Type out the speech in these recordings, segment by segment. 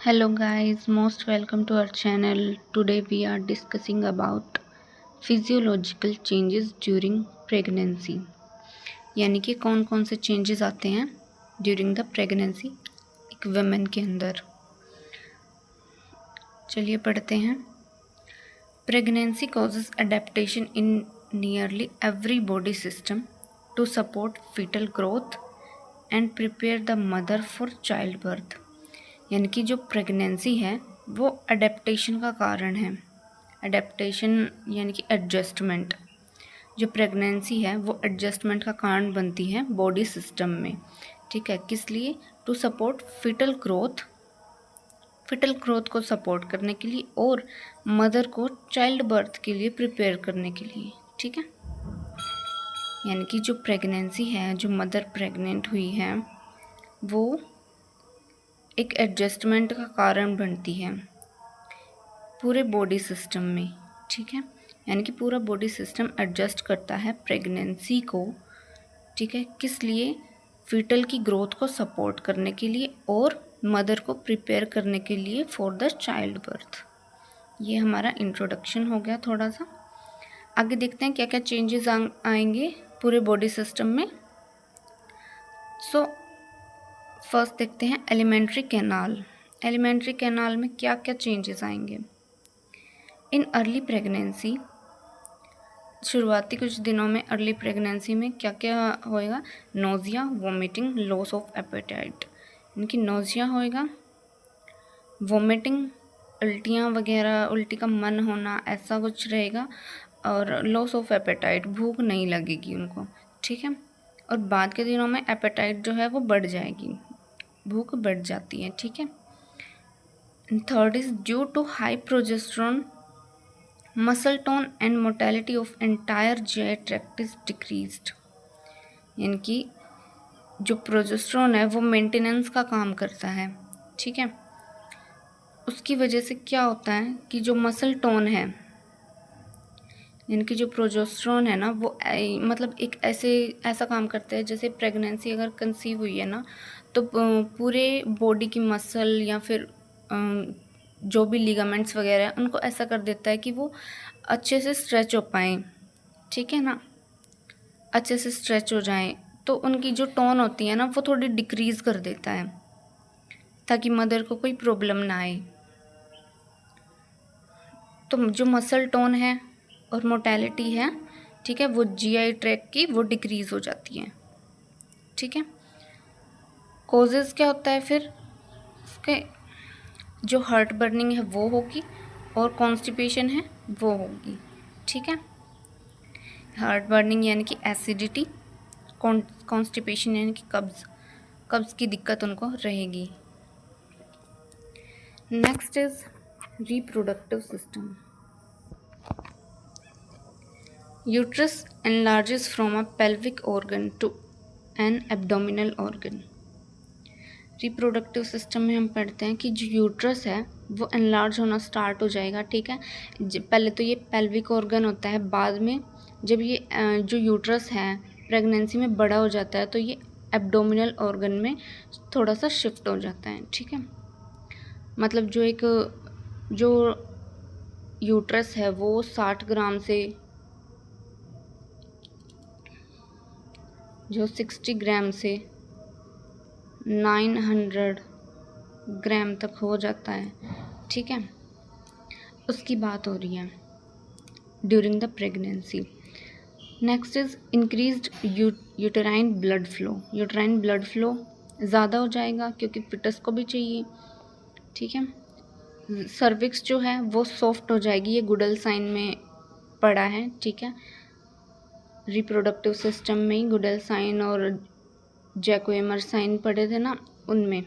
Hello guys, most welcome to our channel. Today we are discussing about physiological changes during pregnancy. यानी कि कौन कौन से changes आते हैं during the pregnancy एक women के अंदर। चलिए पढ़ते हैं। Pregnancy causes adaptation in nearly every body system to support fetal growth and prepare the mother for childbirth. यानी कि जो प्रेगनेंसी है वो अडेप्टेशन का कारण है। अडेप्टेशन यानी कि एडजस्टमेंट। जो प्रेगनेंसी है वो एडजस्टमेंट का कारण बनती है बॉडी सिस्टम में। ठीक है, किस लिए? टू सपोर्ट फिटल ग्रोथ को सपोर्ट करने के लिए और मदर को चाइल्ड बर्थ के लिए प्रिपेयर करने के लिए। ठीक है, यानी कि जो प्रेगनेंसी है, जो मदर प्रेग्नेंट हुई है, वो एक एडजस्टमेंट का कारण बनती है पूरे बॉडी सिस्टम में। ठीक है, यानी कि पूरा बॉडी सिस्टम एडजस्ट करता है प्रेगनेंसी को। ठीक है, किस लिए? फीटल की ग्रोथ को सपोर्ट करने के लिए और मदर को प्रिपेयर करने के लिए फॉर द चाइल्ड बर्थ। ये हमारा इंट्रोडक्शन हो गया थोड़ा सा। आगे देखते हैं क्या क्या चेंजेस आएंगे पूरे बॉडी सिस्टम में। फर्स्ट देखते हैं एलिमेंट्री कैनाल। एलिमेंट्री कैनाल में क्या क्या चेंजेस आएंगे? इन अर्ली प्रेगनेंसी, शुरुआती कुछ दिनों में अर्ली प्रेगनेंसी में क्या क्या होएगा? Nausea, vomiting, loss of appetite. इनकी नोजिया होएगा, वोमिटिंग, उल्टियाँ वगैरह, उल्टी का मन होना, ऐसा कुछ रहेगा, और लॉस ऑफ एपेटाइट, भूख नहीं लगेगी उनको। ठीक है, और बाद के दिनों में एपेटाइट जो है वो बढ़ जाएगी, भूख बढ़ जाती है। ठीक है। Third is due to high progesterone, muscle tone and motility of entire GI tract is decreased. यानी कि जो प्रोजेस्टेरोन है वो मेंटेनेंस का काम करता है। ठीक है, उसकी वजह से क्या होता है कि जो मसल टोन है, यानी कि जो प्रोजेस्टेरोन है ना, वो मतलब एक ऐसा काम करता है जैसे प्रेगनेंसी अगर कंसीव हुई है ना, तो पूरे बॉडी की मसल या फिर जो भी लिगामेंट्स वगैरह हैं उनको ऐसा कर देता है कि वो अच्छे से स्ट्रेच हो पाएँ। ठीक है ना, अच्छे से स्ट्रेच हो जाएं, तो उनकी जो टोन होती है ना वो थोड़ी डिक्रीज़ कर देता है ताकि मदर को कोई प्रॉब्लम ना आए। तो जो मसल टोन है और मोटेलिटी है, ठीक है, वो जीआई ट्रैक्ट की वो डिक्रीज़ हो जाती है। ठीक है, कॉजेज़ क्या होता है फिर? उसके जो हार्ट बर्निंग है वो होगी और कॉन्स्टिपेशन है वो होगी। ठीक है, हार्ट बर्निंग यानी कि एसिडिटी, कॉन्स्टिपेशन यानी कि कब्ज़ की दिक्कत उनको रहेगी। Next is reproductive system. Uterus enlarges from a pelvic organ to an abdominal organ। Reproductive system में हम पढ़ते हैं कि जो यूट्रस है वो एनलार्ज होना स्टार्ट हो जाएगा। ठीक है, पहले तो ये पेल्विक ऑर्गन होता है, बाद में जब ये जो यूट्रस है प्रेगनेंसी में बड़ा हो जाता है तो ये एब्डोमिनल ऑर्गन में थोड़ा सा शिफ्ट हो जाता है। ठीक है, मतलब जो यूट्रस है वो 60 ग्राम से जो 60 ग्राम से 900 ग्राम तक हो जाता है। ठीक है, उसकी बात हो रही है during the pregnancy. Next is increased uterine blood flow. Uterine blood flow ज़्यादा हो जाएगा क्योंकि फिटस को भी चाहिए। ठीक है, सर्विक्स जो है वो सॉफ्ट हो जाएगी, ये गुडल साइन में पड़ा है। ठीक है, रिप्रोडक्टिव सिस्टम में ही गुडल साइन और जैकोएमर साइन पड़े थे ना, उनमें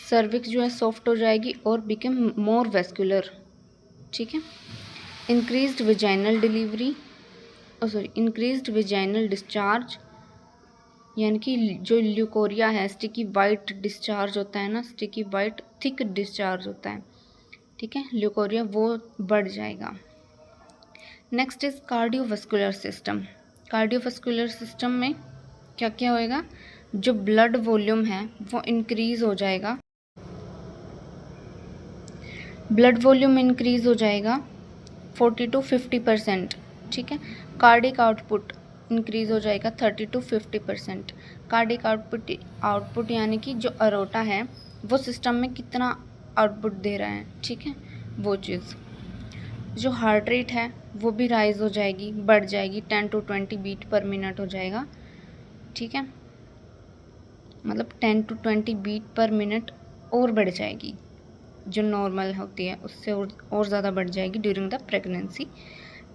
सर्विक्स जो है सॉफ्ट हो जाएगी और बिकम मोर वेस्कुलर। ठीक है, increased vaginal delivery, increased vaginal discharge, यानी कि जो ल्यूकोरिया है, स्टिकी वाइट डिस्चार्ज होता है ना, स्टिकी वाइट थिक डिस्चार्ज होता है। ठीक है, ल्यूकोरिया वो बढ़ जाएगा। Next is cardiovascular system. Cardiovascular system में क्या क्या होएगा? जो ब्लड वॉल्यूम है वो इंक्रीज़ हो जाएगा ब्लड वॉल्यूम इंक्रीज हो जाएगा 40 to 50%, ठीक है। कार्डिक आउटपुट इंक्रीज हो जाएगा 30 to 50%। कार्डिक आउटपुट यानी कि जो अरोटा है वो सिस्टम में कितना आउटपुट दे रहा है, ठीक है, वो चीज़। जो हार्ट रेट है वो भी राइज हो जाएगी, बढ़ जाएगी, 10 to 20 बीट पर मिनट हो जाएगा, ठीक है, मतलब 10 to 20 बीट पर मिनट और बढ़ जाएगी, जो नॉर्मल होती है उससे और ज़्यादा बढ़ जाएगी during the pregnancy.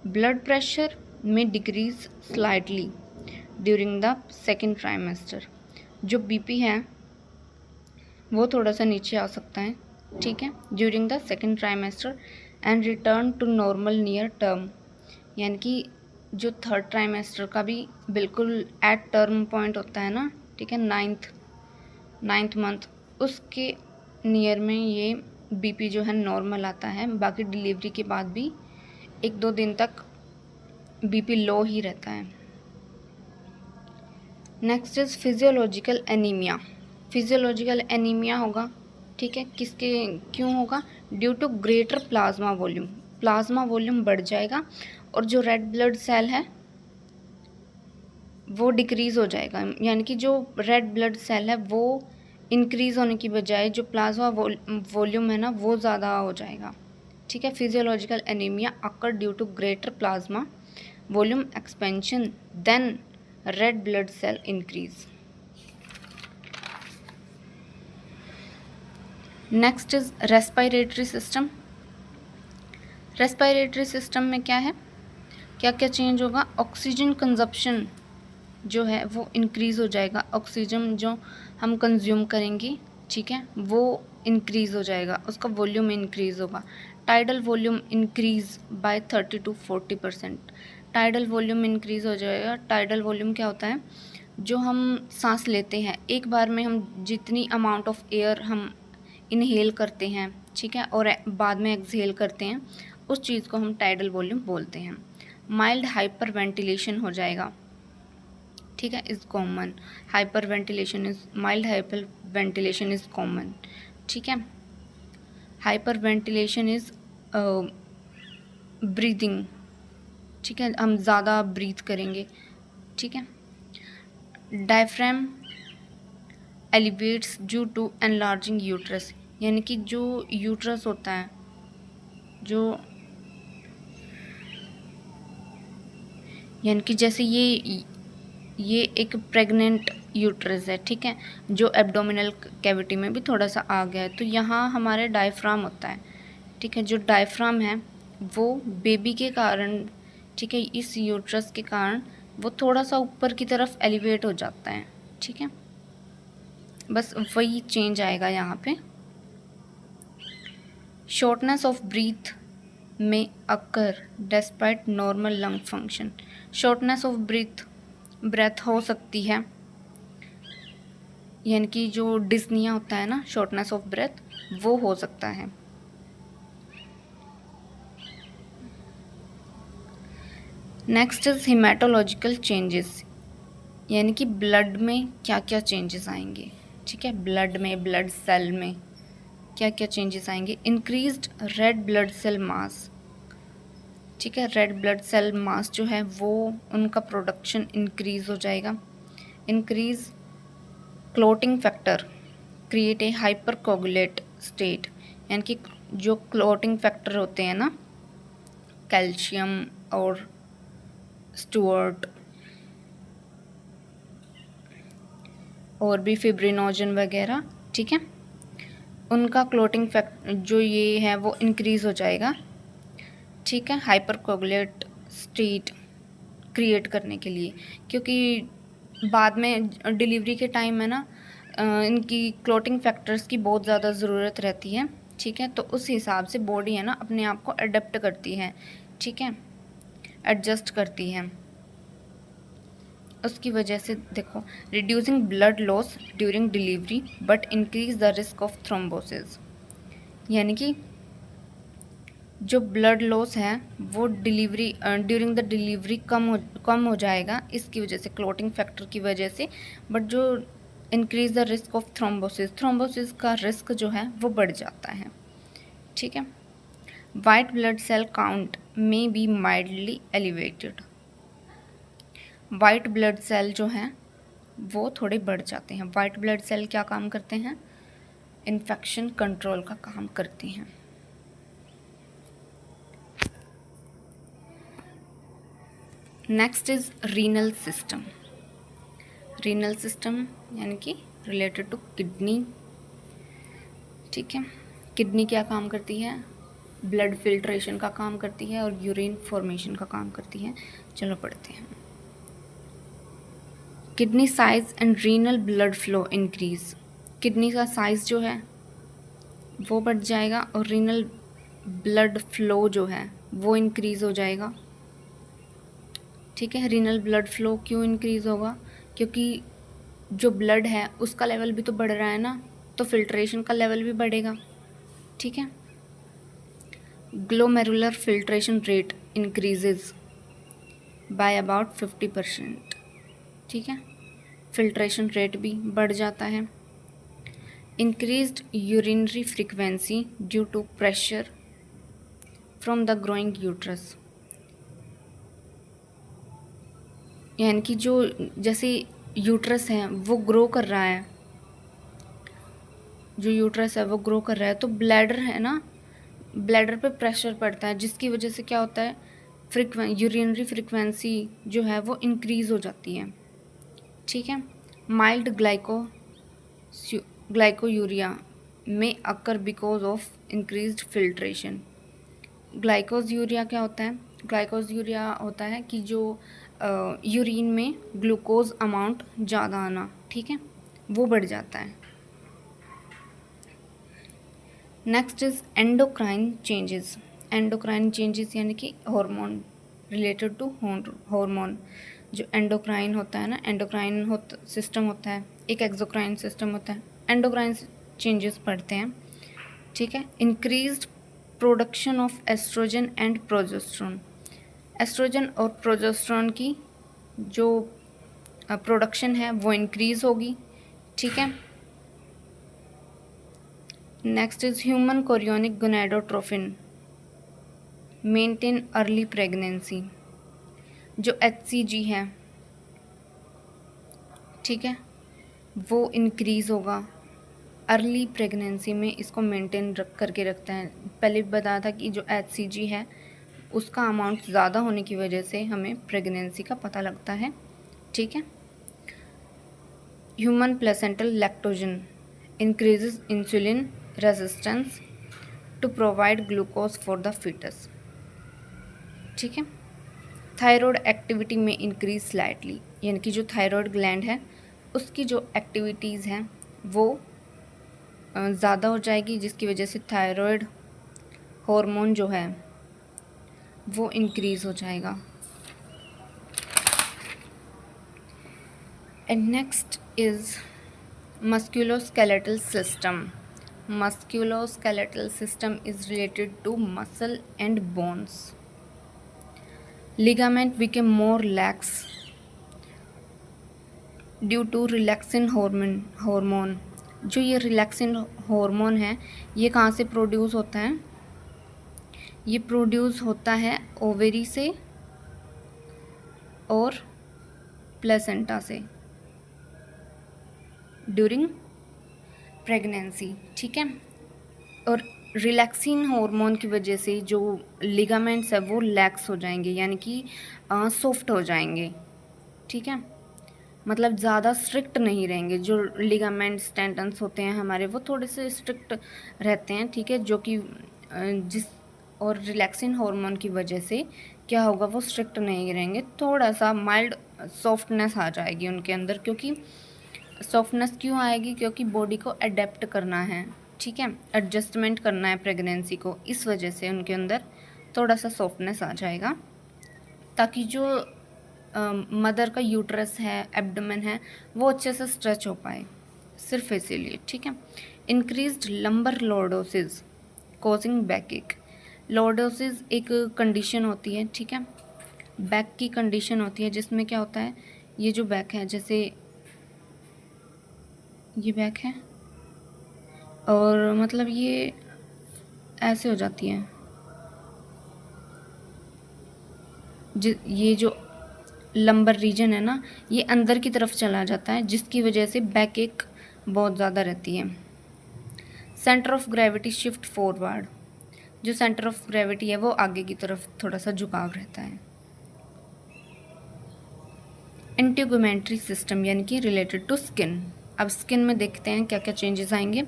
Blood pressure में decrease slightly during the second trimester. जो बीपी है वो थोड़ा सा नीचे आ सकता है, ठीक है, during the second trimester and return to normal near term, यानी कि जो थर्ड ट्राइमेस्टर का भी बिल्कुल एट टर्म पॉइंट होता है ना, ठीक है, नाइन्थ मंथ, उसके नियर में ये बीपी जो है नॉर्मल आता है। बाकी डिलीवरी के बाद भी 1-2 दिन तक बीपी लो ही रहता है। Next is physiological anaemia. Physiological anaemia होगा, ठीक है, क्यों होगा? Due to greater plasma volume. Plasma volume बढ़ जाएगा और जो रेड ब्लड सेल है वो डिक्रीज़ हो जाएगा, यानी कि जो रेड ब्लड सेल है वो इंक्रीज़ होने की बजाय जो प्लाज्मा वॉल्यूम है ना वो ज़्यादा हो जाएगा, ठीक है। Physiological anaemia occur due to greater plasma volume expansion than red blood cell increase. Next is respiratory system. Respiratory system में क्या है, क्या क्या चेंज होगा? ऑक्सीजन कंजप्शन जो है वो इंक्रीज़ हो जाएगा, ऑक्सीजन जो हम कंज्यूम करेंगे, ठीक है, वो इंक्रीज़ हो जाएगा, उसका वॉल्यूम इंक्रीज़ होगा। Tidal volume increase by 30 to 40%। Tidal volume increase हो जाएगा। टाइडल वॉल्यूम क्या होता है? जो हम सांस लेते हैं, एक बार में हम जितनी अमाउंट ऑफ एयर हम इनहेल करते हैं, ठीक है, और बाद में एक्सहेल करते हैं, उस चीज़ को हम टाइडल वॉल्यूम बोलते हैं। माइल्ड हाइपर वेंटिलेशन हो जाएगा, ठीक है, is common. Hyper ventilation is mild hyper ventilation is common, ठीक है। हाइपर वेंटिलेशन इज़ ब्रीदिंग, ठीक है, हम ज़्यादा ब्रीथ करेंगे, ठीक है। Diaphragm elevates due to enlarging uterus, यानी कि जो यूट्रस होता है, जो यानी कि जैसे ये एक प्रेग्नेंट यूट्रस है, ठीक है, जो एब्डोमिनल कैविटी में भी थोड़ा सा आ गया है, तो यहाँ हमारे डायफ्राम होता है, ठीक है। जो डायफ्राम है वो बेबी के कारण, ठीक है, इस यूट्रस के कारण वो थोड़ा सा ऊपर की तरफ एलिवेट हो जाता है, ठीक है, बस वही चेंज आएगा यहाँ पे। शॉर्टनेस ऑफ ब्रीथ में occur despite normal lung function. Shortness of breath हो सकती है, यानी कि जो डिस्निया होता है ना, शॉर्टनेस ऑफ ब्रेथ, वो हो सकता है। नेक्स्ट इज हेमाटोलॉजिकल चेंजेस, यानी कि ब्लड में क्या क्या चेंजेस आएंगे, ठीक है, ब्लड में, ब्लड सेल में क्या क्या चेंजेस आएंगे? Increased red blood cell mass, ठीक है, रेड ब्लड सेल मास जो है वो उनका प्रोडक्शन इंक्रीज हो जाएगा। Increase clotting factor create a hyper coagulate state, यानी कि जो क्लोटिंग फैक्टर होते हैं ना, कैल्शियम और स्टुअर्ट और भी फिब्रिनोजन वगैरह, ठीक है, उनका क्लोटिंग फैक्टर जो ये है वो इंक्रीज़ हो जाएगा, ठीक है, हाइपर कोगुलेट स्टेट क्रिएट करने के लिए, क्योंकि बाद में डिलीवरी के टाइम में ना इनकी क्लोटिंग फैक्टर्स की बहुत ज़्यादा ज़रूरत रहती है, ठीक है, तो उस हिसाब से बॉडी है ना अपने आप को अडेप्ट करती है, ठीक है, एडजस्ट करती है। उसकी वजह से देखो, reducing blood loss during delivery but increase the risk of thrombosis, यानी कि जो ब्लड लॉस है वो ड्यूरिंग द डिलीवरी कम हो जाएगा इसकी वजह से, क्लोटिंग फैक्टर की वजह से, बट जो increase the risk of thrombosis का रिस्क जो है वो बढ़ जाता है, ठीक है। वाइट ब्लड सेल काउंट में be mildly elevated. White blood cell जो हैं वो थोड़े बढ़ जाते हैं। वाइट ब्लड सेल क्या काम करते हैं? इन्फेक्शन कंट्रोल का काम करती हैं। Next is renal system. Renal system यानी कि रिलेटेड टू किडनी। ठीक है, किडनी क्या काम करती है? ब्लड फिल्ट्रेशन का काम करती है और यूरिन फॉर्मेशन का काम करती है। चलो पढ़ते हैं। Kidney size and renal blood flow increase. Kidney का साइज जो है वो बढ़ जाएगा और रीनल ब्लड फ्लो जो है वो इंक्रीज हो जाएगा। ठीक है, रीनल ब्लड फ्लो क्यों इंक्रीज होगा? क्योंकि जो ब्लड है उसका लेवल भी तो बढ़ रहा है ना, तो फिल्ट्रेशन का लेवल भी बढ़ेगा। ठीक है, glomerular filtration rate increases by about 50%। ठीक है, फिल्ट्रेशन रेट भी बढ़ जाता है। Increased urinary frequency due to pressure from the growing uterus. यानी कि जो जैसे यूट्रस है वो ग्रो कर रहा है, जो यूट्रस है वो ग्रो कर रहा है तो ब्लैडर है ना, ब्लैडर पे प्रेशर पड़ता है, जिसकी वजह से क्या होता है? यूरिनरी फ्रीक्वेंसी जो है वो इंक्रीज़ हो जाती है। ठीक है, माइल्ड ग्लाइकोयूरिया में अकर बिकॉज ऑफ इंक्रीज्ड फिल्ट्रेशन। ग्लाइकोज़ क्या होता है? ग्लाइकोज़ होता है कि जो यूरिन में ग्लूकोज अमाउंट ज़्यादा आना, ठीक है, वो बढ़ जाता है। Next is endocrine changes. Endocrine changes यानी कि हार्मोन, रिलेटेड टू हार्मोन। जो एंडोक्राइन होता है ना, एंडोक्राइन सिस्टम होता है, एक एक्सोक्राइन सिस्टम होता है। एंडोक्राइन चेंजेस पढ़ते हैं। ठीक है, increased production of oestrogen and progesterone. Oestrogen और प्रोजेस्टेरोन की जो प्रोडक्शन है वो इंक्रीज़ होगी। ठीक है, next is human chorionic gonadotrophin maintain early pregnancy. जो HCG है, ठीक है, वो इंक्रीज़ होगा अर्ली प्रेगनेंसी में, इसको मेंटेन करके रखता है। पहले बताया था कि जो HCG है उसका अमाउंट ज़्यादा होने की वजह से हमें प्रेगनेंसी का पता लगता है। ठीक है, human placental lactogen increases insulin resistance to provide glucose for the foetus. ठीक है, थायराइड एक्टिविटी में इंक्रीज स्लाइटली, यानी कि जो थायराइड ग्लैंड है उसकी जो एक्टिविटीज़ हैं वो ज़्यादा हो जाएगी, जिसकी वजह से थायराइड हार्मोन जो है वो इंक्रीज़ हो जाएगा। And next is musculoskeletal system. Musculoskeletal system is related to muscle and bones. Ligament became more lax due to relaxin hormone. जो ये रिलैक्सिन हार्मोन है ये कहाँ से प्रोड्यूस होता है? ये प्रोड्यूस होता है ओवेरी से और प्लेसेंटा से ड्यूरिंग प्रेगनेंसी। ठीक है, और रिलैक्सिन हार्मोन की वजह से जो लिगामेंट्स है वो लैक्स हो जाएंगे, यानी कि सॉफ्ट हो जाएंगे। ठीक है, मतलब ज़्यादा स्ट्रिक्ट नहीं रहेंगे। जो लिगामेंट्स टेंडन्स होते हैं हमारे वो थोड़े से स्ट्रिक्ट रहते हैं। ठीक है, जो कि जिस और रिलैक्सिन हार्मोन की वजह से क्या होगा, वो स्ट्रिक्ट नहीं रहेंगे, थोड़ा सा माइल्ड सॉफ्टनेस आ जाएगी उनके अंदर। क्योंकि सॉफ्टनेस क्यों आएगी? क्योंकि बॉडी को अडेप्ट करना है, ठीक है, एडजस्टमेंट करना है प्रेगनेंसी को, इस वजह से उनके अंदर थोड़ा सा सॉफ्टनेस आ जाएगा, ताकि जो मदर का यूट्रस है, एब्डोमेन है, वो अच्छे से स्ट्रेच हो पाए, सिर्फ इसीलिए। ठीक है, increased lumbar lordosis causing back एक। लॉर्डोसिस एक कंडीशन होती है, ठीक है, बैक की कंडीशन होती है, जिसमें क्या होता है, ये जो बैक है, जैसे ये बैक है और मतलब ये ऐसे हो जाती है, ये जो लंबर रीजन है ना, ये अंदर की तरफ चला जाता है, जिसकी वजह से बैक एक बहुत ज़्यादा रहती है। Centre of gravity shift forward, जो सेंटर ऑफ ग्रेविटी है वो आगे की तरफ थोड़ा सा झुकाव रहता है। इंटीगुमेंट्री सिस्टम यानी कि रिलेटेड टू स्किन। अब स्किन में देखते हैं क्या क्या चेंजेस आएंगे।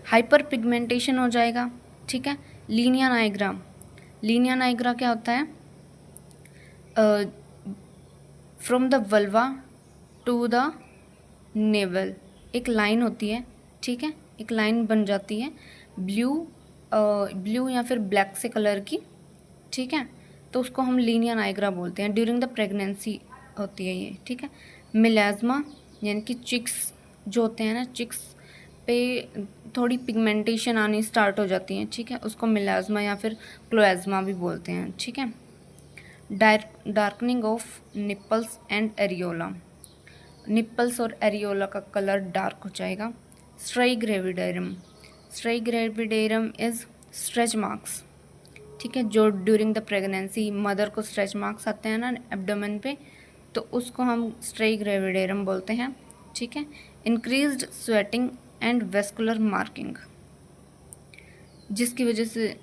हाइपर पिगमेंटेशन हो जाएगा, ठीक है। लीनिया नाइग्रा, लीनिया नाइग्रा क्या होता है? From the vulva to the navel एक लाइन होती है, ठीक है, एक लाइन बन जाती है ब्लू या फिर ब्लैक से कलर की, ठीक है, तो उसको हम लीनिया नाइग्रा बोलते हैं। ड्यूरिंग द प्रेगनेंसी होती है ये, ठीक है। मिलाज्मा यानी कि चिक्स जो होते हैं ना, चिक्स पे थोड़ी पिगमेंटेशन आनी स्टार्ट हो जाती है, ठीक है, उसको मिलाज्मा या फिर क्लोएज्मा भी बोलते हैं, ठीक है। Darkening of nipples and areola, nipples और एरियोला का कलर डार्क हो जाएगा। Striae gravidarum, striae gravidarum is stretch marks, ठीक है, जो ड्यूरिंग द प्रेगनेंसी मदर को स्ट्रेच मार्क्स आते हैं ना एब्डोमेन पे, तो उसको हम स्ट्राई ग्रेविडेरम बोलते हैं, ठीक है। Increased sweating and vascular marking, जिसकी वजह से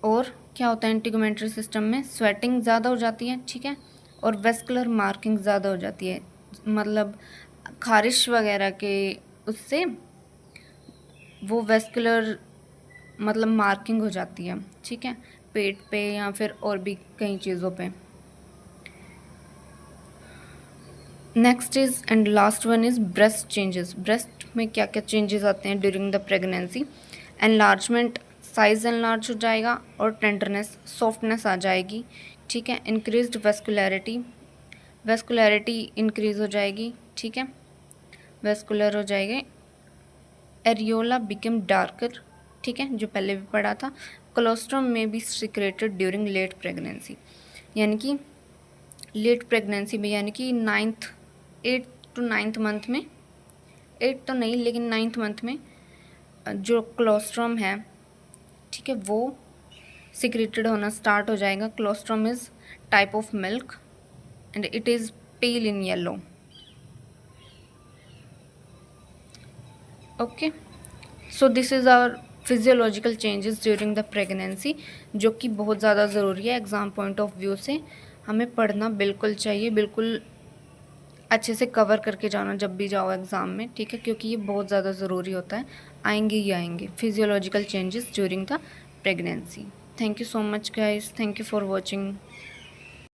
और क्या होता है इंटीगुमेंट्री सिस्टम में, स्वेटिंग ज़्यादा हो जाती है, ठीक है, और वेस्कुलर मार्किंग ज़्यादा हो जाती है, मतलब खारिश वगैरह के उससे वो वेस्कुलर मतलब मार्किंग हो जाती है, ठीक है, पेट पे या फिर और भी कई चीज़ों पे। Next is and last one is breast changes. Breast में क्या क्या चेंजेस आते हैं during the pregnancy? Enlargement, size enlarge हो जाएगा और टेंडरनेस, सॉफ्टनेस आ जाएगी, ठीक है। इंक्रीज्ड वेस्कुलैरिटी, वेस्कुलैरिटी इंक्रीज़ हो जाएगी, ठीक है, वेस्कुलर हो जाएंगे। एरियोला बिकम डार्कर, ठीक है, जो पहले भी पढ़ा था। कोलोस्ट्रम में be secreted during late pregnancy, यानी कि लेट प्रेगनेंसी में, यानी कि 8 to 9 मंथ में, 8 तो नहीं लेकिन 9th मंथ में जो कोलोस्ट्रम है, ठीक है, वो सिक्रेटेड होना स्टार्ट हो जाएगा। Colostrum is type of milk and it is pale in yellow. Okay, so this is our physiological changes during the pregnancy, जो कि बहुत ज़्यादा ज़रूरी है एग्ज़ाम पॉइंट ऑफ व्यू से, हमें पढ़ना बिल्कुल चाहिए, बिल्कुल अच्छे से कवर करके जाना जब भी जाओ एग्ज़ाम में, ठीक है, क्योंकि ये बहुत ज़्यादा ज़रूरी होता है, आएंगे ही आएंगे physiological changes during the pregnancy. Thank you so much guys, thank you for watching.